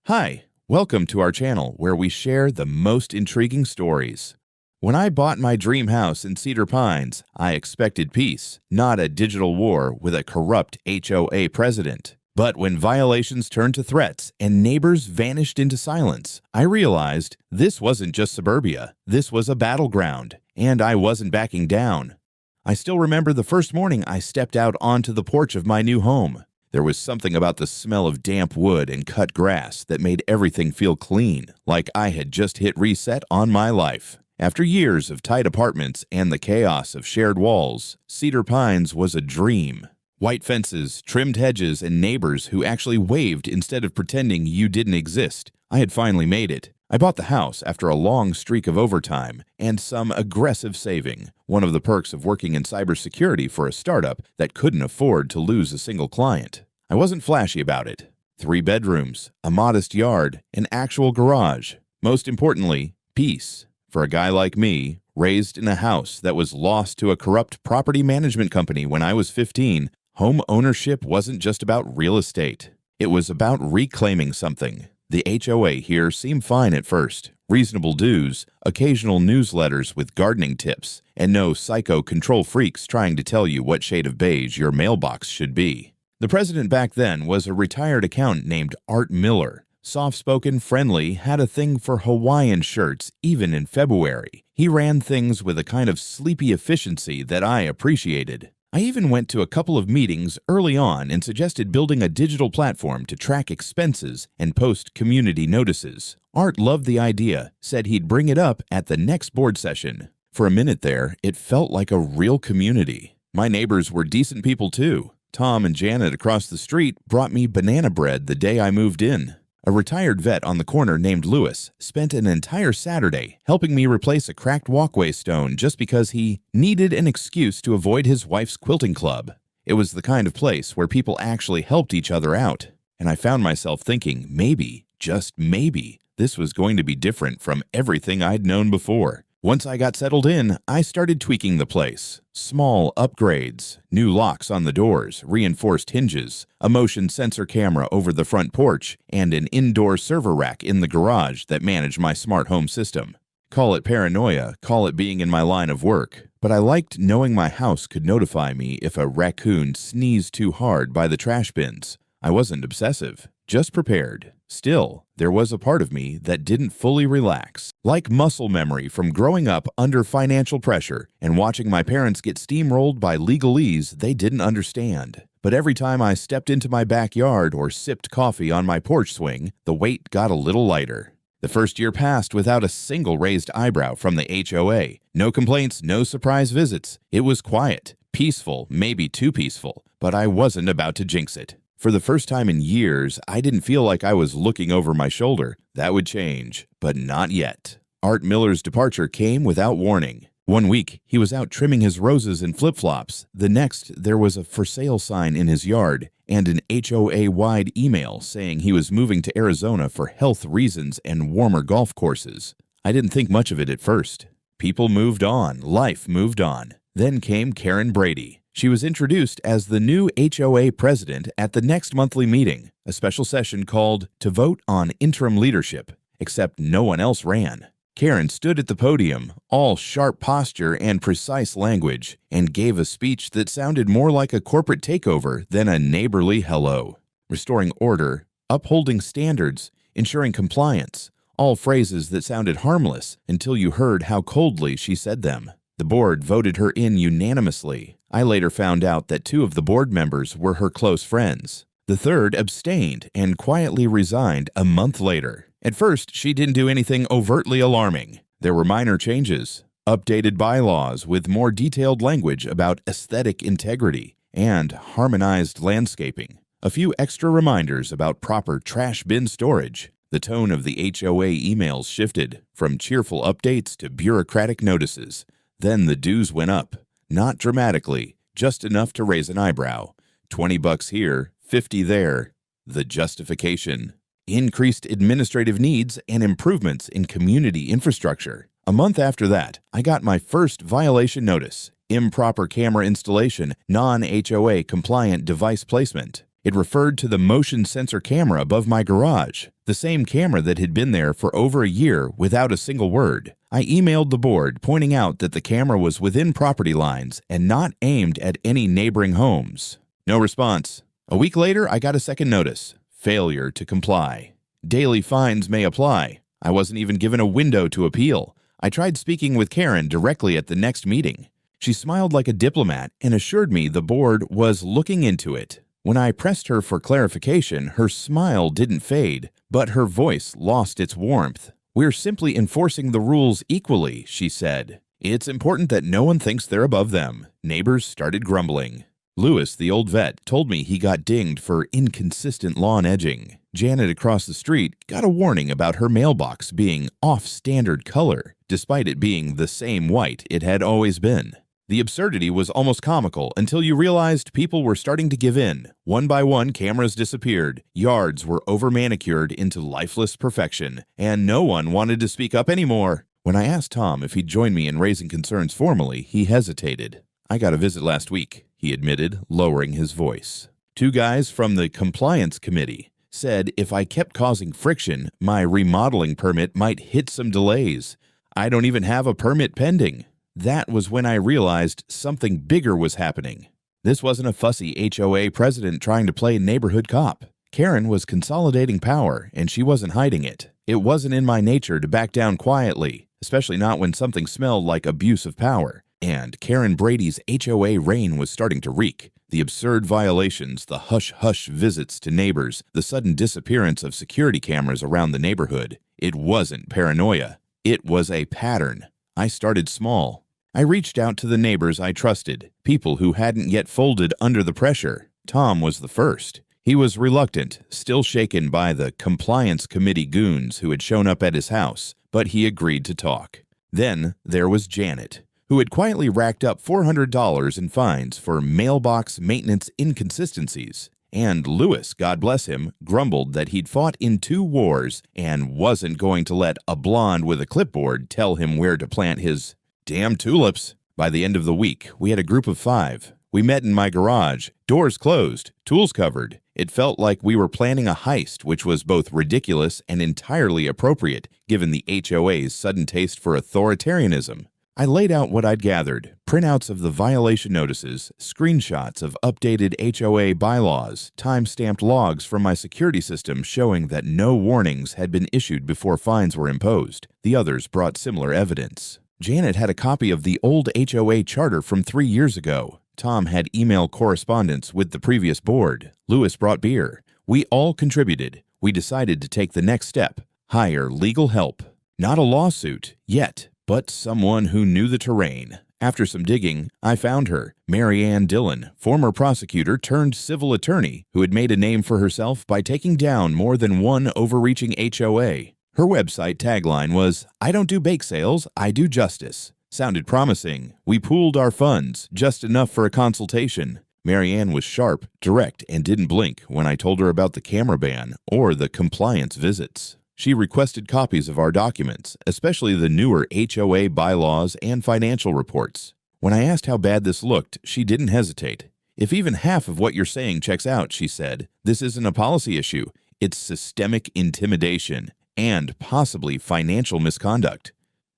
Hi, welcome to our channel where we share the most intriguing stories. When I bought my dream house in Cedar Pines, I expected peace, not a digital war with a corrupt HOA president. But when violations turned to threats and neighbors vanished into silence, I realized this wasn't just suburbia. This was a battleground, and I wasn't backing down. I still remember the first morning I stepped out onto the porch of my new home. There was something about the smell of damp wood and cut grass that made everything feel clean, like I had just hit reset on my life. After years of tight apartments and the chaos of shared walls, Cedar Pines was a dream. White fences, trimmed hedges, and neighbors who actually waved instead of pretending you didn't exist. I had finally made it. I bought the house after a long streak of overtime and some aggressive saving, one of the perks of working in cybersecurity for a startup that couldn't afford to lose a single client. I wasn't flashy about it. 3 bedrooms, a modest yard, an actual garage. Most importantly, peace. For a guy like me, raised in a house that was lost to a corrupt property management company when I was 15, home ownership wasn't just about real estate. It was about reclaiming something. The HOA here seemed fine at first. Reasonable dues, occasional newsletters with gardening tips, and no psycho control freaks trying to tell you what shade of beige your mailbox should be. The president back then was a retired accountant named Art Miller. Soft-spoken, friendly, had a thing for Hawaiian shirts even in February. He ran things with a kind of sleepy efficiency that I appreciated. I even went to a couple of meetings early on and suggested building a digital platform to track expenses and post community notices. Art loved the idea, said he'd bring it up at the next board session. For a minute there, it felt like a real community. My neighbors were decent people too. Tom and Janet across the street brought me banana bread the day I moved in. A retired vet on the corner named Lewis spent an entire Saturday helping me replace a cracked walkway stone just because he needed an excuse to avoid his wife's quilting club. It was the kind of place where people actually helped each other out, and I found myself thinking maybe, just maybe, this was going to be different from everything I'd known before. Once I got settled in, I started tweaking the place. Small upgrades, new locks on the doors, reinforced hinges, a motion sensor camera over the front porch, and an indoor server rack in the garage that managed my smart home system. Call it paranoia, call it being in my line of work, but I liked knowing my house could notify me if a raccoon sneezed too hard by the trash bins. I wasn't obsessive, just prepared. Still, there was a part of me that didn't fully relax. Like muscle memory from growing up under financial pressure and watching my parents get steamrolled by legalese they didn't understand. But every time I stepped into my backyard or sipped coffee on my porch swing, the weight got a little lighter. The first year passed without a single raised eyebrow from the HOA. No complaints, no surprise visits. It was quiet, peaceful, maybe too peaceful, but I wasn't about to jinx it. For the first time in years, I didn't feel like I was looking over my shoulder. That would change, but not yet. Art Miller's departure came without warning. One week, he was out trimming his roses and flip-flops. The next, there was a for sale sign in his yard and an HOA-wide email saying he was moving to Arizona for health reasons and warmer golf courses. I didn't think much of it at first. People moved on. Life moved on. Then came Karen Brady. She was introduced as the new HOA president at the next monthly meeting, a special session called to vote on interim leadership, except no one else ran. Karen stood at the podium, all sharp posture and precise language, and gave a speech that sounded more like a corporate takeover than a neighborly hello. Restoring order, upholding standards, ensuring compliance, all phrases that sounded harmless until you heard how coldly she said them. The board voted her in unanimously. I later found out that 2 of the board members were her close friends. The third abstained and quietly resigned a month later. At first, she didn't do anything overtly alarming. There were minor changes, updated bylaws with more detailed language about aesthetic integrity, and harmonized landscaping. A few extra reminders about proper trash bin storage. The tone of the HOA emails shifted from cheerful updates to bureaucratic notices. Then the dues went up. Not dramatically, just enough to raise an eyebrow. $20 here, $50 there. The justification. Increased administrative needs and improvements in community infrastructure. A month after that, I got my first violation notice. Improper camera installation, non-HOA compliant device placement. It referred to the motion sensor camera above my garage, the same camera that had been there for over a year without a single word. I emailed the board pointing out that the camera was within property lines and not aimed at any neighboring homes. No response. A week later, I got a second notice. Failure to comply. Daily fines may apply. I wasn't even given a window to appeal. I tried speaking with Karen directly at the next meeting. She smiled like a diplomat and assured me the board was looking into it. When I pressed her for clarification, her smile didn't fade, but her voice lost its warmth. "We're simply enforcing the rules equally," she said. "It's important that no one thinks they're above them." Neighbors started grumbling. Lewis, the old vet, told me he got dinged for inconsistent lawn edging. Janet across the street got a warning about her mailbox being off-standard color, despite it being the same white it had always been. The absurdity was almost comical until you realized people were starting to give in. One by one, cameras disappeared, yards were over-manicured into lifeless perfection, and no one wanted to speak up anymore. When I asked Tom if he'd join me in raising concerns formally, he hesitated. "I got a visit last week," he admitted, lowering his voice. "Two guys from the compliance committee said if I kept causing friction, my remodeling permit might hit some delays. I don't even have a permit pending." That was when I realized something bigger was happening. This wasn't a fussy HOA president trying to play neighborhood cop. Karen was consolidating power, and she wasn't hiding it. It wasn't in my nature to back down quietly, especially not when something smelled like abuse of power. And Karen Brady's HOA reign was starting to reek. The absurd violations, the hush-hush visits to neighbors, the sudden disappearance of security cameras around the neighborhood. It wasn't paranoia. It was a pattern. I started small. I reached out to the neighbors I trusted, people who hadn't yet folded under the pressure. Tom was the first. He was reluctant, still shaken by the compliance committee goons who had shown up at his house, but he agreed to talk. Then there was Janet, who had quietly racked up $400 in fines for mailbox maintenance inconsistencies. And Lewis, God bless him, grumbled that he'd fought in 2 wars and wasn't going to let a blonde with a clipboard tell him where to plant his damn tulips. By the end of the week, we had a group of 5. We met in my garage, doors closed, tools covered. It felt like we were planning a heist, which was both ridiculous and entirely appropriate, given the HOA's sudden taste for authoritarianism. I laid out what I'd gathered, printouts of the violation notices, screenshots of updated HOA bylaws, time-stamped logs from my security system showing that no warnings had been issued before fines were imposed. The others brought similar evidence. Janet had a copy of the old HOA charter from 3 years ago. Tom had email correspondence with the previous board. Lewis brought beer. We all contributed. We decided to take the next step, hire legal help. Not a lawsuit, yet, but someone who knew the terrain. After some digging, I found her, Mary Ann Dillon, former prosecutor turned civil attorney who had made a name for herself by taking down more than one overreaching HOA. Her website tagline was, "I don't do bake sales, I do justice." Sounded promising. We pooled our funds, just enough for a consultation. Mary Ann was sharp, direct, and didn't blink when I told her about the camera ban or the compliance visits. She requested copies of our documents, especially the newer HOA bylaws and financial reports. When I asked how bad this looked, she didn't hesitate. "If even half of what you're saying checks out," she said, "this isn't a policy issue. It's systemic intimidation and possibly financial misconduct."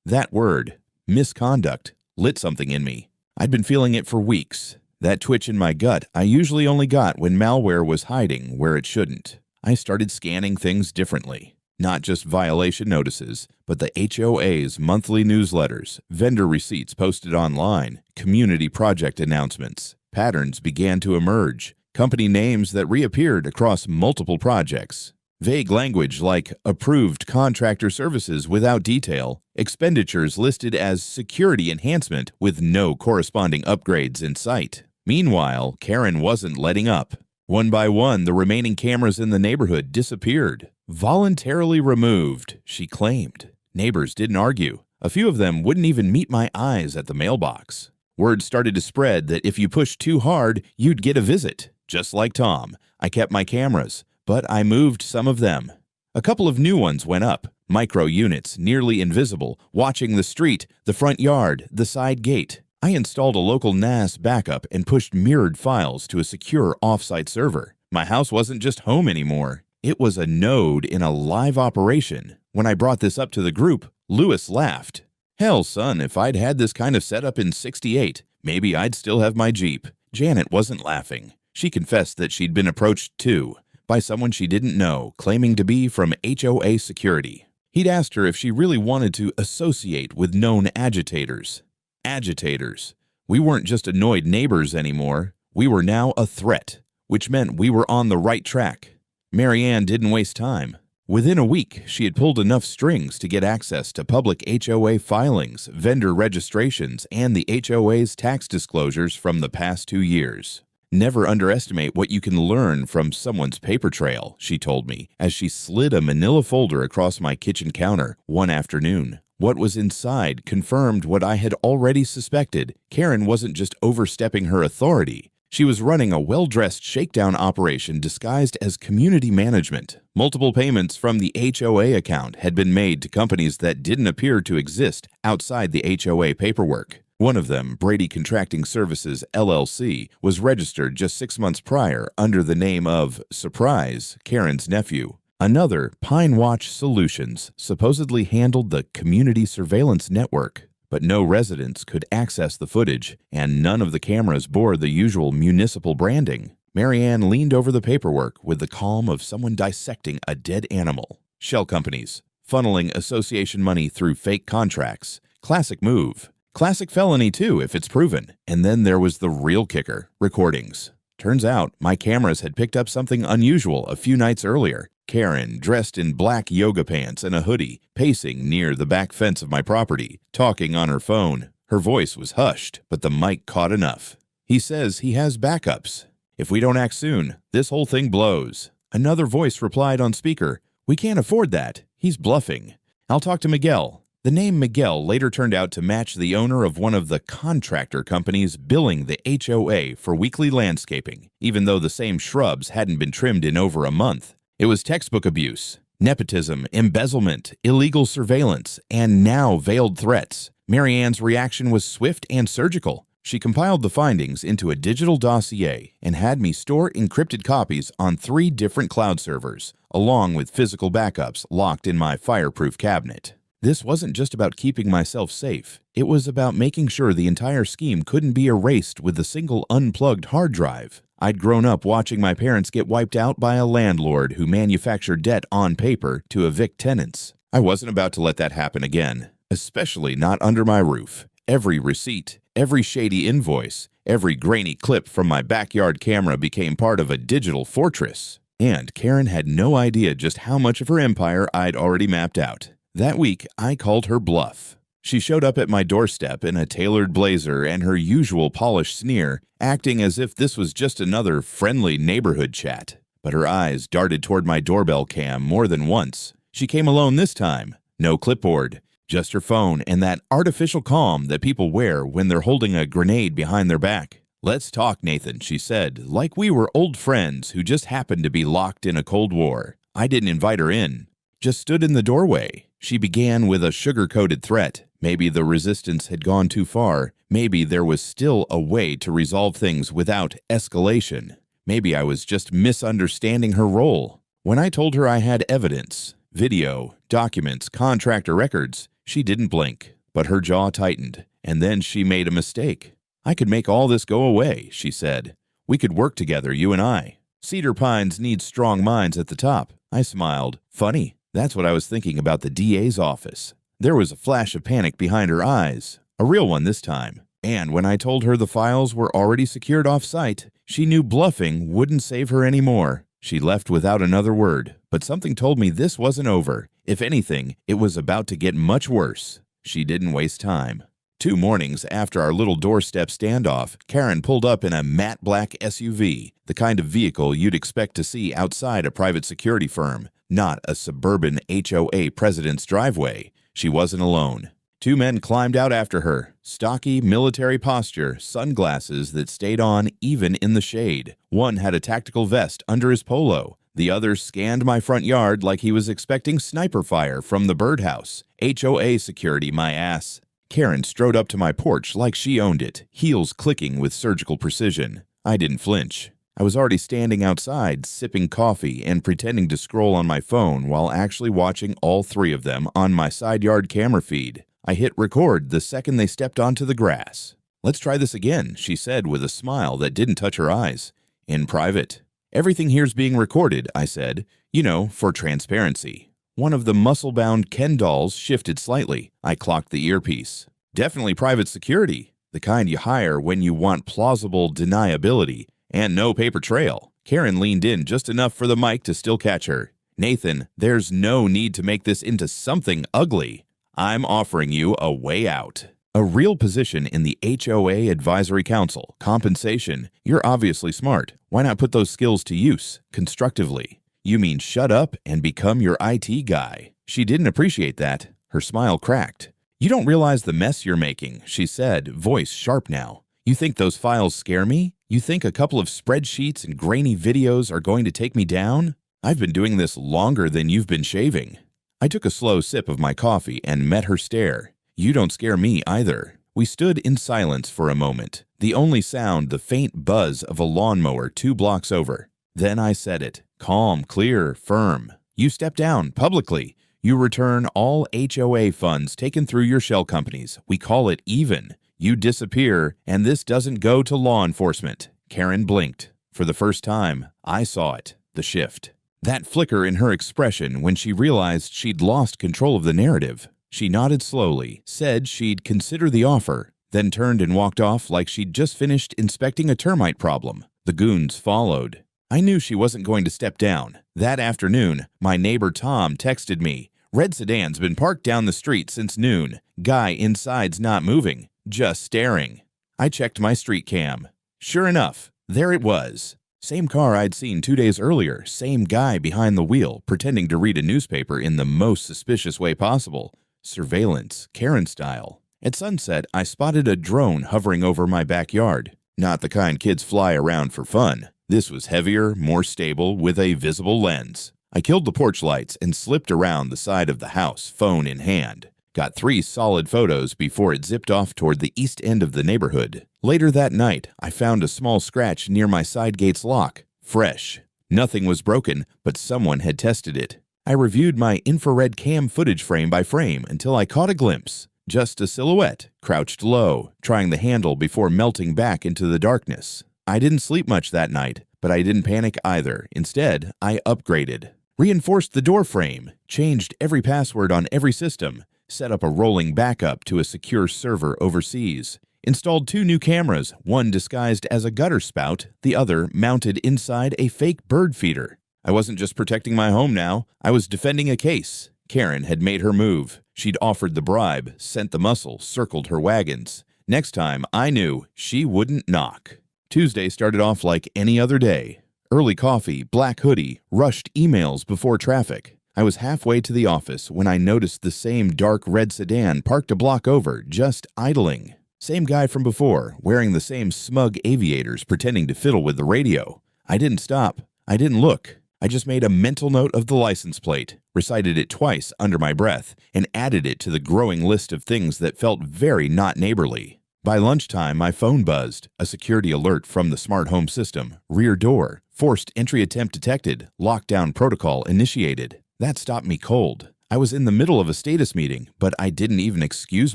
That word, misconduct, lit something in me. I'd been feeling it for weeks. That twitch in my gut I usually only got when malware was hiding where it shouldn't. I started scanning things differently. Not just violation notices, but the HOA's monthly newsletters, vendor receipts posted online, community project announcements. Patterns began to emerge, company names that reappeared across multiple projects. Vague language like approved contractor services without detail, expenditures listed as security enhancement with no corresponding upgrades in sight. Meanwhile, Karen wasn't letting up. One by one, the remaining cameras in the neighborhood disappeared. Voluntarily removed, she claimed. Neighbors didn't argue. A few of them wouldn't even meet my eyes at the mailbox. Word started to spread that if you pushed too hard, you'd get a visit. Just like Tom, I kept my cameras, but I moved some of them. A couple of new ones went up. Micro units, nearly invisible, watching the street, the front yard, the side gate. I installed a local NAS backup and pushed mirrored files to a secure off-site server. My house wasn't just home anymore. It was a node in a live operation. When I brought this up to the group, Lewis laughed. Hell, son, if I'd had this kind of setup in '68, maybe I'd still have my Jeep. Janet wasn't laughing. She confessed that she'd been approached, too, by someone she didn't know, claiming to be from HOA security. He'd asked her if she really wanted to associate with known agitators. Agitators. We weren't just annoyed neighbors anymore. We were now a threat, which meant we were on the right track. Mary Ann didn't waste time. Within a week, she had pulled enough strings to get access to public HOA filings, vendor registrations, and the HOA's tax disclosures from the past 2 years. Never underestimate what you can learn from someone's paper trail, she told me, as she slid a manila folder across my kitchen counter one afternoon. What was inside confirmed what I had already suspected. Karen wasn't just overstepping her authority. She was running a well-dressed shakedown operation disguised as community management. Multiple payments from the HOA account had been made to companies that didn't appear to exist outside the HOA paperwork. One of them, Brady Contracting Services, LLC, was registered just 6 months prior under the name of, surprise, Karen's nephew. Another, Pine Watch Solutions, supposedly handled the community surveillance network. But no residents could access the footage, and none of the cameras bore the usual municipal branding. Mary Ann leaned over the paperwork with the calm of someone dissecting a dead animal. Shell companies, funneling association money through fake contracts. Classic move. Classic felony, too, if it's proven. And then there was the real kicker, recordings. Turns out, my cameras had picked up something unusual a few nights earlier. Karen, dressed in black yoga pants and a hoodie, pacing near the back fence of my property, talking on her phone. Her voice was hushed, but the mic caught enough. He says he has backups. If we don't act soon, this whole thing blows. Another voice replied on speaker, "We can't afford that. He's bluffing. I'll talk to Miguel." The name Miguel later turned out to match the owner of one of the contractor companies billing the HOA for weekly landscaping, even though the same shrubs hadn't been trimmed in over a month. It was textbook abuse, nepotism, embezzlement, illegal surveillance, and now veiled threats. Mary Ann's reaction was swift and surgical. She compiled the findings into a digital dossier and had me store encrypted copies on 3 different cloud servers, along with physical backups locked in my fireproof cabinet. This wasn't just about keeping myself safe. It was about making sure the entire scheme couldn't be erased with a single unplugged hard drive. I'd grown up watching my parents get wiped out by a landlord who manufactured debt on paper to evict tenants. I wasn't about to let that happen again, especially not under my roof. Every receipt, every shady invoice, every grainy clip from my backyard camera became part of a digital fortress. And Karen had no idea just how much of her empire I'd already mapped out. That week, I called her bluff. She showed up at my doorstep in a tailored blazer and her usual polished sneer, acting as if this was just another friendly neighborhood chat. But her eyes darted toward my doorbell cam more than once. She came alone this time. No clipboard. Just her phone and that artificial calm that people wear when they're holding a grenade behind their back. "Let's talk, Nathan," she said, like we were old friends who just happened to be locked in a Cold War. I didn't invite her in. Just stood in the doorway. She began with a sugar-coated threat. Maybe the resistance had gone too far. Maybe there was still a way to resolve things without escalation. Maybe I was just misunderstanding her role. When I told her I had evidence, video, documents, contractor records, she didn't blink, but her jaw tightened, and then she made a mistake. "I could make all this go away," she said. "We could work together, you and I. Cedar Pines needs strong minds at the top." I smiled. Funny. That's what I was thinking about the DA's office. There was a flash of panic behind her eyes, a real one this time. And when I told her the files were already secured off-site, she knew bluffing wouldn't save her anymore. She left without another word, but something told me this wasn't over. If anything, it was about to get much worse. She didn't waste time. 2 mornings after our little doorstep standoff, Karen pulled up in a matte black SUV, the kind of vehicle you'd expect to see outside a private security firm, not a suburban HOA president's driveway. She wasn't alone. 2 men climbed out after her, stocky military posture, sunglasses that stayed on even in the shade. One had a tactical vest under his polo. The other scanned my front yard like he was expecting sniper fire from the birdhouse. HOA security, my ass. Karen strode up to my porch like she owned it, heels clicking with surgical precision. I didn't flinch. I was already standing outside, sipping coffee and pretending to scroll on my phone while actually watching all three of them on my side yard camera feed. I hit record the second they stepped onto the grass. "Let's try this again," she said with a smile that didn't touch her eyes. "In private." "Everything here's being recorded," I said. "You know, for transparency." One of the muscle-bound Ken dolls shifted slightly. I clocked the earpiece. "Definitely private security. The kind you hire when you want plausible deniability and no paper trail." Karen leaned in just enough for the mic to still catch her. "Nathan, there's no need to make this into something ugly. I'm offering you a way out. A real position in the HOA Advisory Council. Compensation. You're obviously smart. Why not put those skills to use, constructively?" "You mean shut up and become your IT guy." She didn't appreciate that. Her smile cracked. "You don't realize the mess you're making," she said, voice sharp now. "You think those files scare me? You think a couple of spreadsheets and grainy videos are going to take me down? I've been doing this longer than you've been shaving." I took a slow sip of my coffee and met her stare. "You don't scare me either." We stood in silence for a moment, the only sound the faint buzz of a lawnmower 2 blocks over. Then I said it, calm, clear, firm. "You step down, publicly. You return all HOA funds taken through your shell companies. We call it even. You disappear, and this doesn't go to law enforcement." Karen blinked. For the first time, I saw it, the shift. That flicker in her expression when she realized she'd lost control of the narrative. She nodded slowly, said she'd consider the offer, then turned and walked off like she'd just finished inspecting a termite problem. The goons followed. I knew she wasn't going to step down. That afternoon, my neighbor Tom texted me. "Red sedan's been parked down the street since noon. Guy inside's not moving, just staring." I checked my street cam. Sure enough, there it was. Same car I'd seen 2 days earlier, same guy behind the wheel, pretending to read a newspaper in the most suspicious way possible. Surveillance, Karen style. At sunset, I spotted a drone hovering over my backyard. Not the kind kids fly around for fun. This was heavier, more stable, with a visible lens. I killed the porch lights and slipped around the side of the house, phone in hand. Got 3 solid photos before it zipped off toward the east end of the neighborhood. Later that night, I found a small scratch near my side gate's lock. Fresh. Nothing was broken, but someone had tested it. I reviewed my infrared cam footage frame by frame until I caught a glimpse. Just a silhouette, crouched low, trying the handle before melting back into the darkness. I didn't sleep much that night, but I didn't panic either. Instead, I upgraded. Reinforced the door frame, changed every password on every system, set up a rolling backup to a secure server overseas, installed 2 new cameras, one disguised as a gutter spout, the other mounted inside a fake bird feeder. I wasn't just protecting my home now, I was defending a case. Karen had made her move. She'd offered the bribe, sent the muscle, circled her wagons. Next time, I knew she wouldn't knock. Tuesday started off like any other day. Early coffee, black hoodie, rushed emails before traffic. I was halfway to the office when I noticed the same dark red sedan parked a block over, just idling. Same guy from before, wearing the same smug aviators pretending to fiddle with the radio. I didn't stop. I didn't look. I just made a mental note of the license plate, recited it twice under my breath, and added it to the growing list of things that felt very not neighborly. By lunchtime, my phone buzzed. A security alert from the smart home system. Rear door. Forced entry attempt detected. Lockdown protocol initiated. That stopped me cold. I was in the middle of a status meeting, but I didn't even excuse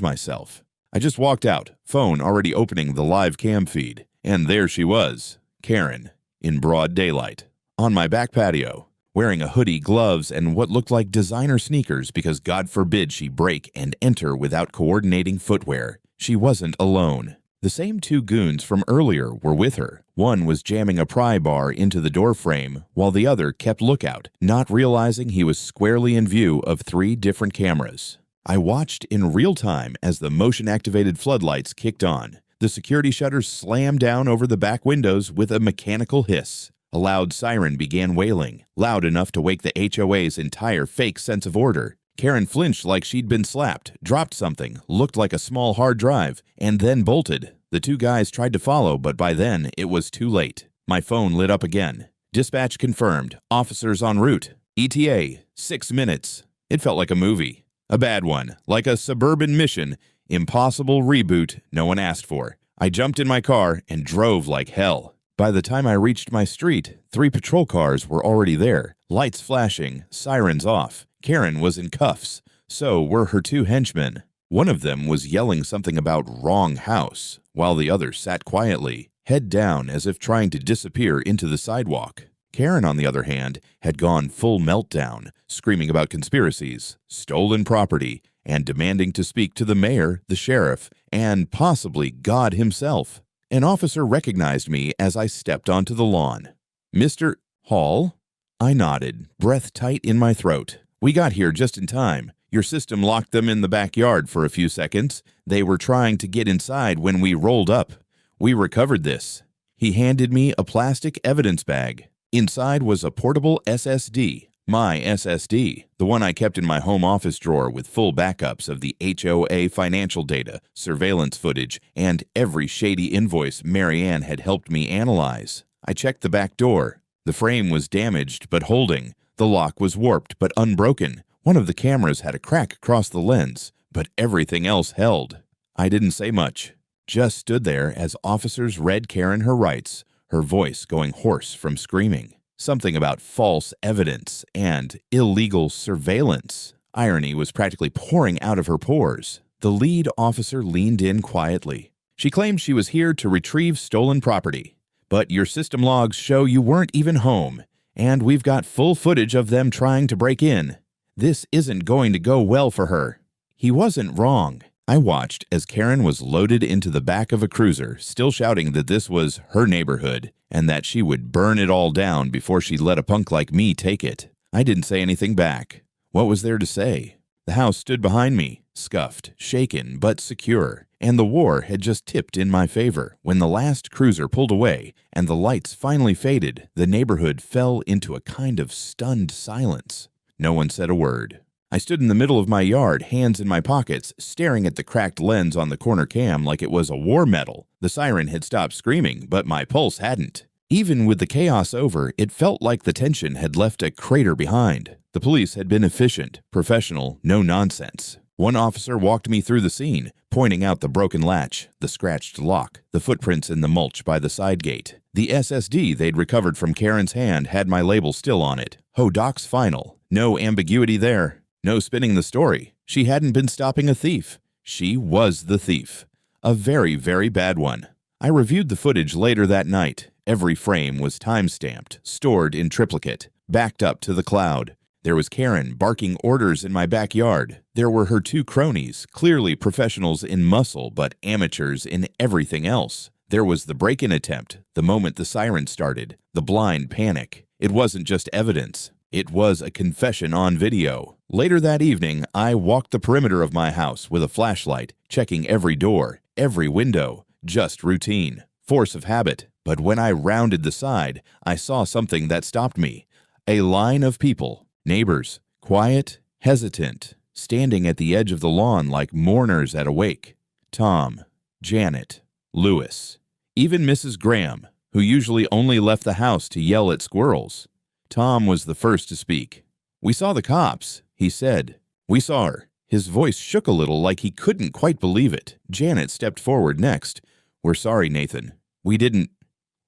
myself. I just walked out, phone already opening the live cam feed. And there she was, Karen, in broad daylight. On my back patio, wearing a hoodie, gloves, and what looked like designer sneakers because God forbid she break and enter without coordinating footwear. She wasn't alone. The same 2 goons from earlier were with her. One was jamming a pry bar into the door frame, while the other kept lookout, not realizing he was squarely in view of 3 different cameras. I watched in real time as the motion-activated floodlights kicked on. The security shutters slammed down over the back windows with a mechanical hiss. A loud siren began wailing, loud enough to wake the HOA's entire fake sense of order. Karen flinched like she'd been slapped, dropped something, looked like a small hard drive, and then bolted. The 2 guys tried to follow, but by then it was too late. My phone lit up again. Dispatch confirmed. Officers en route. ETA, 6 minutes. It felt like a movie. A bad one, like a suburban mission. Impossible reboot no one asked for. I jumped in my car and drove like hell. By the time I reached my street, 3 patrol cars were already there, lights flashing, sirens off. Karen was in cuffs. So were her 2 henchmen. One of them was yelling something about wrong house, while the other sat quietly, head down as if trying to disappear into the sidewalk. Karen, on the other hand, had gone full meltdown, screaming about conspiracies, stolen property, and demanding to speak to the mayor, the sheriff, and possibly God himself. An officer recognized me as I stepped onto the lawn. "Mr. Hall?" I nodded, breath tight in my throat. "We got here just in time. Your system locked them in the backyard for a few seconds. They were trying to get inside when we rolled up. We recovered this." He handed me a plastic evidence bag. Inside was a portable SSD, my SSD, the one I kept in my home office drawer with full backups of the HOA financial data, surveillance footage, and every shady invoice Marianne had helped me analyze. I checked the back door. The frame was damaged but holding. The lock was warped but unbroken. One of the cameras had a crack across the lens, but everything else held. I didn't say much, just stood there as officers read Karen her rights, her voice going hoarse from screaming. Something about false evidence and illegal surveillance. Irony was practically pouring out of her pores. The lead officer leaned in quietly. "She claimed she was here to retrieve stolen property, but your system logs show you weren't even home, and we've got full footage of them trying to break in. This isn't going to go well for her." He wasn't wrong. I watched as Karen was loaded into the back of a cruiser, still shouting that this was her neighborhood and that she would burn it all down before she'd let a punk like me take it. I didn't say anything back. What was there to say? The house stood behind me, scuffed, shaken, but secure, and the war had just tipped in my favor. When the last cruiser pulled away and the lights finally faded, the neighborhood fell into a kind of stunned silence. No one said a word. I stood in the middle of my yard, hands in my pockets, staring at the cracked lens on the corner cam like it was a war medal. The siren had stopped screaming, but my pulse hadn't. Even with the chaos over, it felt like the tension had left a crater behind. The police had been efficient, professional, no nonsense. One officer walked me through the scene, pointing out the broken latch, the scratched lock, the footprints in the mulch by the side gate. The SSD they'd recovered from Karen's hand had my label still on it. HODOC's final. No ambiguity there. No spinning the story. She hadn't been stopping a thief. She was the thief. A very, very bad one. I reviewed the footage later that night. Every frame was time-stamped, stored in triplicate, backed up to the cloud. There was Karen barking orders in my backyard. There were her 2 cronies, clearly professionals in muscle but amateurs in everything else. There was the break-in attempt, the moment the siren started, the blind panic. It wasn't just evidence. It was a confession on video. Later that evening, I walked the perimeter of my house with a flashlight, checking every door, every window. Just routine, force of habit. But when I rounded the side, I saw something that stopped me. A line of people, neighbors, quiet, hesitant, standing at the edge of the lawn like mourners at a wake. Tom, Janet, Lewis, even Mrs. Graham, who usually only left the house to yell at squirrels. Tom was the first to speak. "We saw the cops," he said. "We saw her." His voice shook a little like he couldn't quite believe it. Janet stepped forward next. "We're sorry, Nathan. We didn't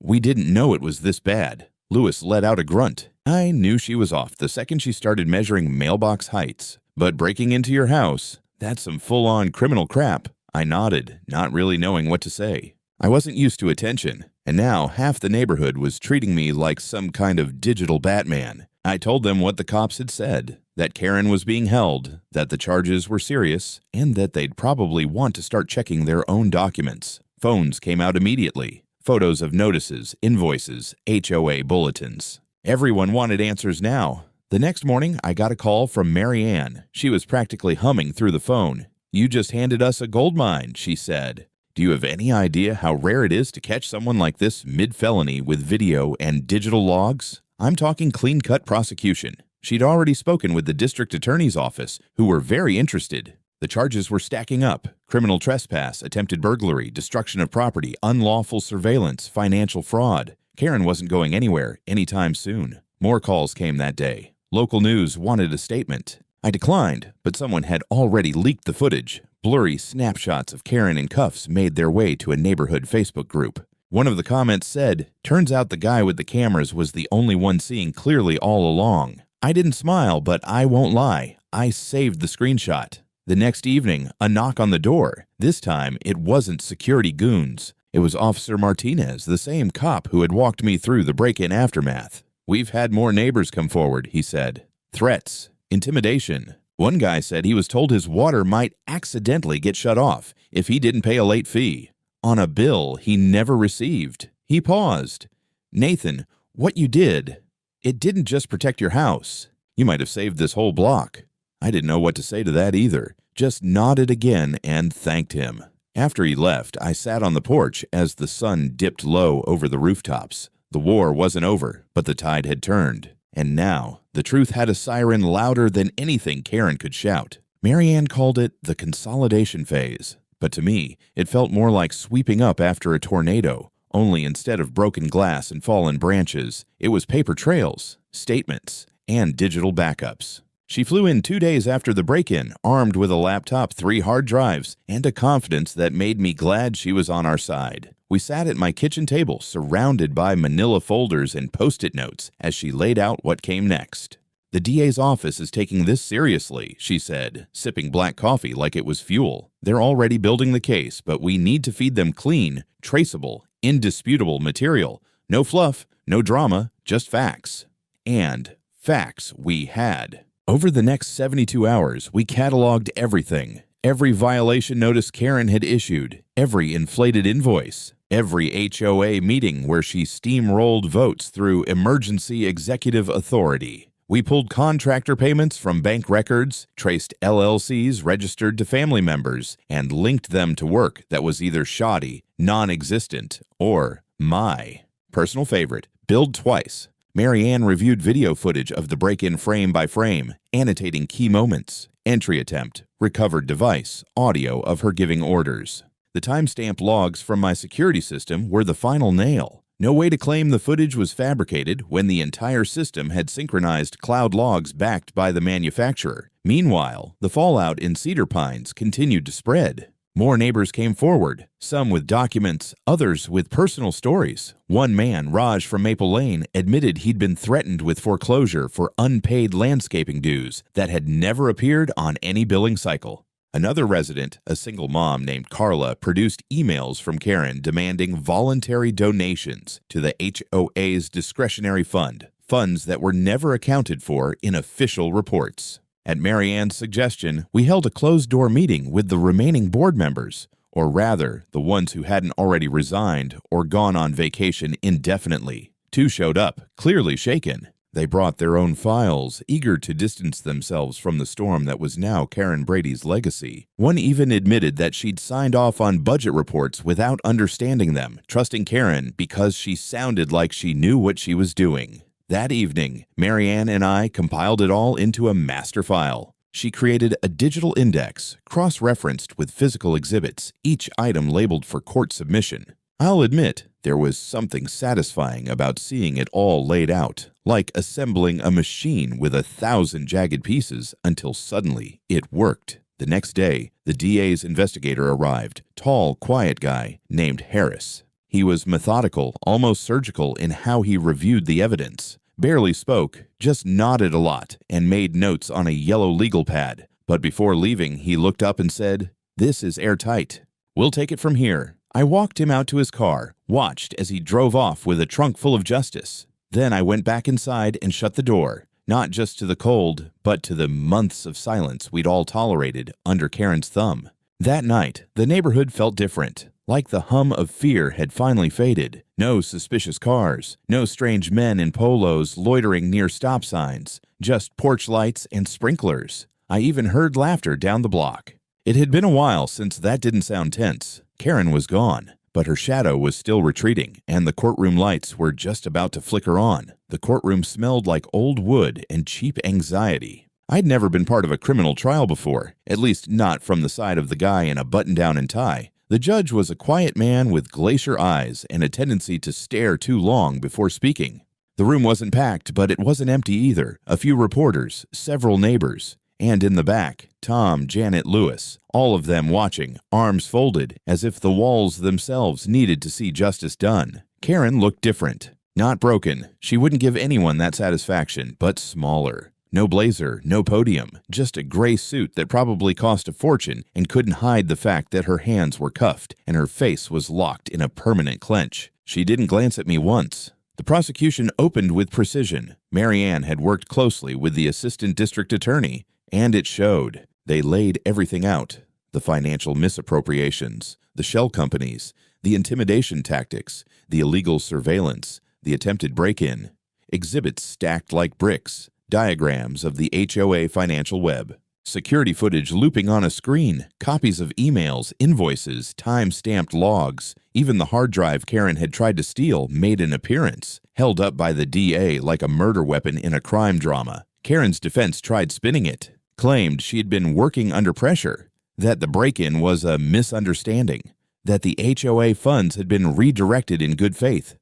know it was this bad." Lewis let out a grunt. I knew she was off the second she started measuring mailbox heights. But breaking into your house, that's some full-on criminal crap. I nodded, not really knowing what to say. I wasn't used to attention, and now half the neighborhood was treating me like some kind of digital Batman. I told them what the cops had said, that Karen was being held, that the charges were serious, and that they'd probably want to start checking their own documents. Phones came out immediately. Photos of notices, invoices, HOA bulletins. Everyone wanted answers now. The next morning, I got a call from Marianne. She was practically humming through the phone. "You just handed us a gold mine," she said. "Do you have any idea how rare it is to catch someone like this mid-felony with video and digital logs? I'm talking clean-cut prosecution." She'd already spoken with the district attorney's office, who were very interested. The charges were stacking up: criminal trespass, attempted burglary, destruction of property, unlawful surveillance, financial fraud. Karen wasn't going anywhere anytime soon. More calls came that day. Local news wanted a statement. I declined, but someone had already leaked the footage. Blurry snapshots of Karen in cuffs made their way to a neighborhood Facebook group. One of the comments said, "Turns out the guy with the cameras was the only one seeing clearly all along. I didn't smile, but I won't lie. I saved the screenshot." The next evening, a knock on the door. This time, it wasn't security goons. It was Officer Martinez, the same cop who had walked me through the break-in aftermath. "We've had more neighbors come forward," he said. Threats, intimidation. One guy said he was told his water might accidentally get shut off if he didn't pay a late fee on a bill he never received. He paused. "Nathan, what you did, it didn't just protect your house. You might have saved this whole block." I didn't know what to say to that either. Just nodded again and thanked him. After he left, I sat on the porch as the sun dipped low over the rooftops. The war wasn't over, but the tide had turned. And now, the truth had a siren louder than anything Karen could shout. Marianne called it the consolidation phase. But to me, it felt more like sweeping up after a tornado, only instead of broken glass and fallen branches, it was paper trails, statements, and digital backups. She flew in 2 days after the break-in, armed with a laptop, 3 hard drives, and a confidence that made me glad she was on our side. We sat at my kitchen table, surrounded by manila folders and Post-it notes, as she laid out what came next. "The DA's office is taking this seriously," she said, sipping black coffee like it was fuel. "They're already building the case, but we need to feed them clean, traceable, indisputable material. No fluff, no drama, just facts." And facts we had. Over the next 72 hours, we cataloged everything. Every violation notice Karen had issued, every inflated invoice, every HOA meeting where she steamrolled votes through emergency executive authority. We pulled contractor payments from bank records, traced LLCs registered to family members, and linked them to work that was either shoddy, non-existent, or my personal favorite, billed twice. Marianne reviewed video footage of the break-in frame by frame, annotating key moments, entry attempt, recovered device, audio of her giving orders. The timestamp logs from my security system were the final nail. No way to claim the footage was fabricated when the entire system had synchronized cloud logs backed by the manufacturer. Meanwhile, the fallout in Cedar Pines continued to spread. More neighbors came forward, some with documents, others with personal stories. One man, Raj from Maple Lane, admitted he'd been threatened with foreclosure for unpaid landscaping dues that had never appeared on any billing cycle. Another resident, a single mom named Carla, produced emails from Karen demanding voluntary donations to the HOA's discretionary fund, funds that were never accounted for in official reports. At Marianne's suggestion, we held a closed-door meeting with the remaining board members, or rather, the ones who hadn't already resigned or gone on vacation indefinitely. 2 showed up, clearly shaken. They brought their own files, eager to distance themselves from the storm that was now Karen Brady's legacy. One even admitted that she'd signed off on budget reports without understanding them, trusting Karen because she sounded like she knew what she was doing. That evening, Marianne and I compiled it all into a master file. She created a digital index, cross-referenced with physical exhibits, each item labeled for court submission. I'll admit, there was something satisfying about seeing it all laid out, like assembling a machine with 1,000 jagged pieces until suddenly it worked. The next day, the DA's investigator arrived, tall, quiet guy named Harris. He was methodical, almost surgical in how he reviewed the evidence. Barely spoke, just nodded a lot and made notes on a yellow legal pad. But before leaving, he looked up and said, "This is airtight. We'll take it from here." I walked him out to his car, watched as he drove off with a trunk full of justice. Then I went back inside and shut the door, not just to the cold, but to the months of silence we'd all tolerated under Karen's thumb. That night, the neighborhood felt different. Like the hum of fear had finally faded. No suspicious cars, no strange men in polos loitering near stop signs, just porch lights and sprinklers. I even heard laughter down the block. It had been a while since that didn't sound tense. Karen was gone, but her shadow was still retreating, and the courtroom lights were just about to flicker on. The courtroom smelled like old wood and cheap anxiety. I'd never been part of a criminal trial before, at least not from the side of the guy in a button-down and tie. The judge was a quiet man with glacier eyes and a tendency to stare too long before speaking. The room wasn't packed, but it wasn't empty either. A few reporters, several neighbors, and in the back, Tom, Janet, Lewis, all of them watching, arms folded, as if the walls themselves needed to see justice done. Karen looked different. Not broken. She wouldn't give anyone that satisfaction, but smaller. No blazer, no podium, just a gray suit that probably cost a fortune and couldn't hide the fact that her hands were cuffed and her face was locked in a permanent clench. She didn't glance at me once. The prosecution opened with precision. Marianne had worked closely with the assistant district attorney, and it showed. They laid everything out. The financial misappropriations, the shell companies, the intimidation tactics, the illegal surveillance, the attempted break-in, exhibits stacked like bricks, diagrams of the HOA financial web, security footage looping on a screen, copies of emails, invoices, time-stamped logs. Even the hard drive Karen had tried to steal made an appearance, held up by the DA like a murder weapon in a crime drama. Karen's defense tried spinning it, claimed she had been working under pressure, that the break-in was a misunderstanding, that the HOA funds had been redirected in good faith.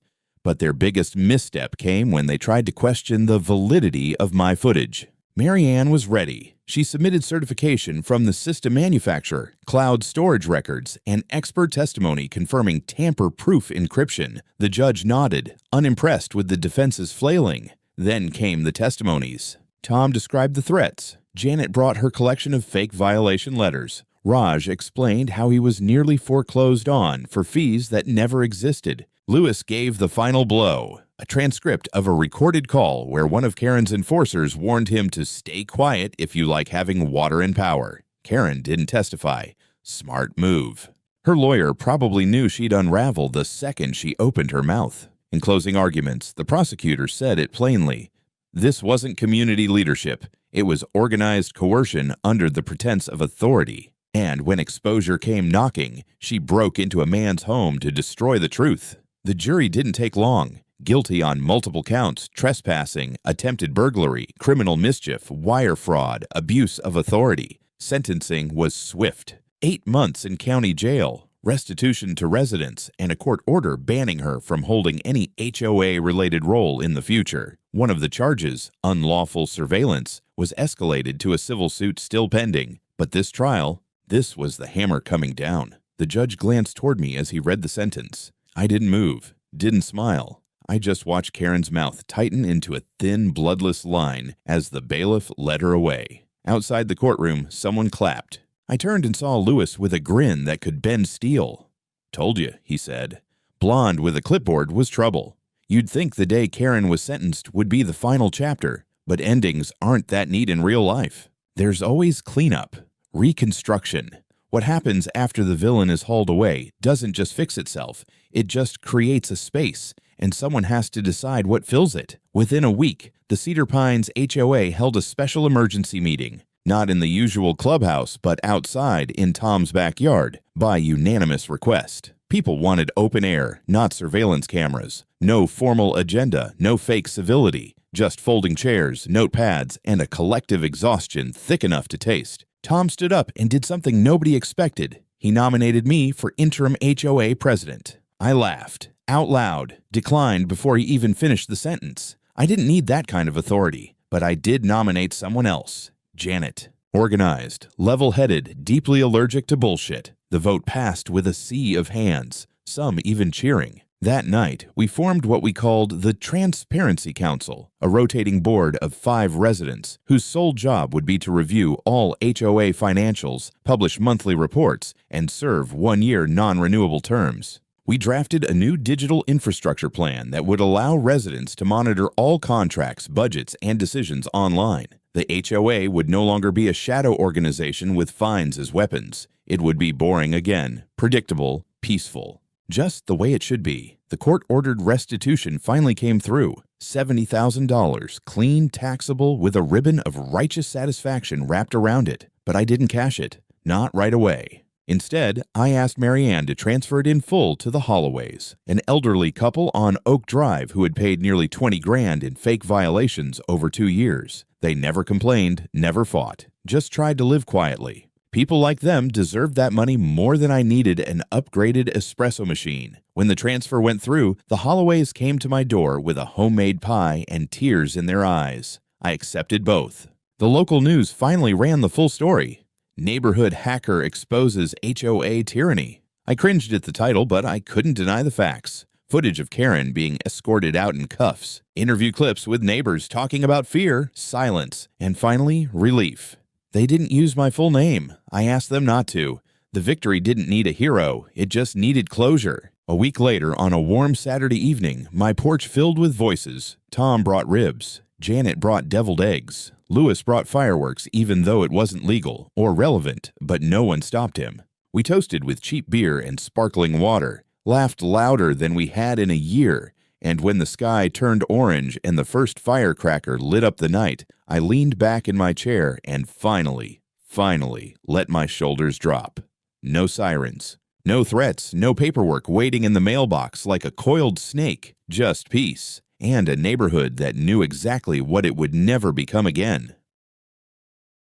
But their biggest misstep came when they tried to question the validity of my footage. Marianne was ready. She submitted certification from the system manufacturer, cloud storage records, and expert testimony confirming tamper-proof encryption. The judge nodded, unimpressed with the defense's flailing. Then came the testimonies. Tom described the threats. Janet brought her collection of fake violation letters. Raj explained how he was nearly foreclosed on for fees that never existed. Lewis gave the final blow, a transcript of a recorded call where one of Karen's enforcers warned him to stay quiet if you like having water and power. Karen didn't testify. Smart move. Her lawyer probably knew she'd unravel the second she opened her mouth. In closing arguments, the prosecutor said it plainly. This wasn't community leadership. It was organized coercion under the pretense of authority. And when exposure came knocking, she broke into a man's home to destroy the truth. The jury didn't take long. Guilty on multiple counts: trespassing, attempted burglary, criminal mischief, wire fraud, abuse of authority. Sentencing was swift. 8 months in county jail, restitution to residents, and a court order banning her from holding any HOA-related role in the future. One of the charges, unlawful surveillance, was escalated to a civil suit still pending. But this trial, this was the hammer coming down. The judge glanced toward me as he read the sentence. I didn't move, didn't smile. I just watched Karen's mouth tighten into a thin, bloodless line as the bailiff led her away. Outside the courtroom, someone clapped. I turned and saw Lewis with a grin that could bend steel. Told you, he said. Blonde with a clipboard was trouble. You'd think the day Karen was sentenced would be the final chapter, but endings aren't that neat in real life. There's always cleanup, reconstruction. What happens after the villain is hauled away doesn't just fix itself, it just creates a space, and someone has to decide what fills it. Within a week, the Cedar Pines HOA held a special emergency meeting, not in the usual clubhouse, but outside in Tom's backyard, by unanimous request. People wanted open air, not surveillance cameras. No formal agenda, no fake civility, just folding chairs, notepads, and a collective exhaustion thick enough to taste. Tom stood up and did something nobody expected. He nominated me for interim HOA president. I laughed, out loud, declined before he even finished the sentence. I didn't need that kind of authority, but I did nominate someone else. Janet. Organized, level-headed, deeply allergic to bullshit. The vote passed with a sea of hands, some even cheering. That night, we formed what we called the Transparency Council, a rotating board of 5 residents whose sole job would be to review all HOA financials, publish monthly reports, and serve 1-year non-renewable terms. We drafted a new digital infrastructure plan that would allow residents to monitor all contracts, budgets, and decisions online. The HOA would no longer be a shadow organization with fines as weapons. It would be boring again, predictable, peaceful. Just the way it should be. The court-ordered restitution finally came through. $70,000, clean, taxable, with a ribbon of righteous satisfaction wrapped around it. But I didn't cash it. Not right away. Instead, I asked Marianne to transfer it in full to the Holloways, an elderly couple on Oak Drive who had paid nearly $20,000 in fake violations over 2 years. They never complained, never fought, just tried to live quietly. People like them deserved that money more than I needed an upgraded espresso machine. When the transfer went through, the Holloways came to my door with a homemade pie and tears in their eyes. I accepted both. The local news finally ran the full story. Neighborhood Hacker Exposes HOA Tyranny. I cringed at the title, but I couldn't deny the facts. Footage of Karen being escorted out in cuffs, interview clips with neighbors talking about fear, silence, and finally, relief. They didn't use my full name. I asked them not to. The victory didn't need a hero, it just needed closure. A week later, on a warm Saturday evening, my porch filled with voices. Tom brought ribs. Janet brought deviled eggs. Louis brought fireworks even though it wasn't legal or relevant, but no one stopped him. We toasted with cheap beer and sparkling water, laughed louder than we had in a year, and when the sky turned orange and the first firecracker lit up the night, I leaned back in my chair and finally let my shoulders drop. No sirens. No threats, no paperwork waiting in the mailbox like a coiled snake, just peace, and a neighborhood that knew exactly what it would never become again.